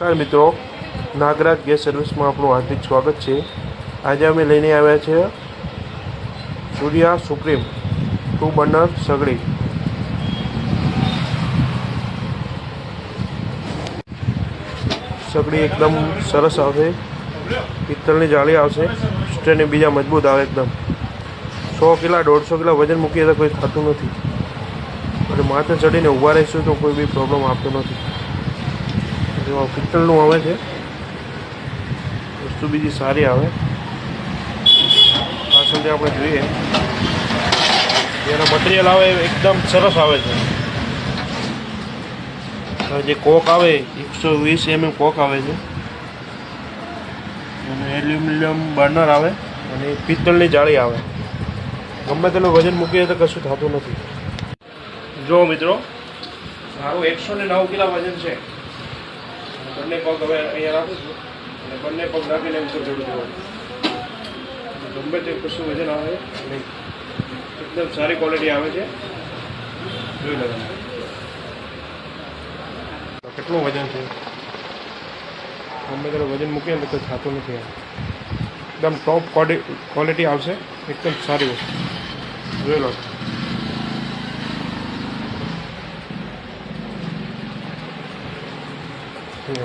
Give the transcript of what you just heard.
નમસ્કાર મિત્રો, નાગરાજ ગેસ સર્વિસમાં આપણું હાર્દિક સ્વાગત છે। આજે અમે લઈને આવ્યા છે સૂર્યા સુપ્રીમ 2 બર્નર સગડી। સગડી એકદમ સરસ આવશે, પિત્તળની જાળી આવશે, સ્ટેન્ડ બીજા મજબૂત આવે એકદમ। 100 કિલા 150 કિલા વજન મૂકીએ તો કોઈ થતું નથી, અને માથે ચડીને ઊભા રહીશું તો કોઈ બી પ્રોબ્લેમ આવતો નથી। પિત્તળનું આવે છે, વસ્તુ બીજી સારી આવે। પાછળથી આપણે જોઈએ જેનો મટીરિયલ આવે એકદમ સરસ આવે છે। જે કોક આવે 120 mm કોક આવે છે, અને એલ્યુમિનિયમ બર્નર આવે, અને પિત્તળની જાળી આવે। ગમે તેનું વજન મૂકીએ તો કશું થતું નથી। જો મિત્રો, મારું 109 કિલા વજન છે। બંને પગ હવે અહીંયા રાખું છું, અને બંને પગ રાખીને ઉપર ચડું છું। ગમે તે કશું વજન આવે નહીં, એકદમ સારી ક્વોલિટી આવે છે। જોઈ લો તમે કેટલું વજન છે। ગમે તેનું વજન મૂકીએ ને તો થતું નથી। એકદમ ટોપ ક્વોલિટી આવશે, એકદમ સારી વસ્તુ। જોઈ લો।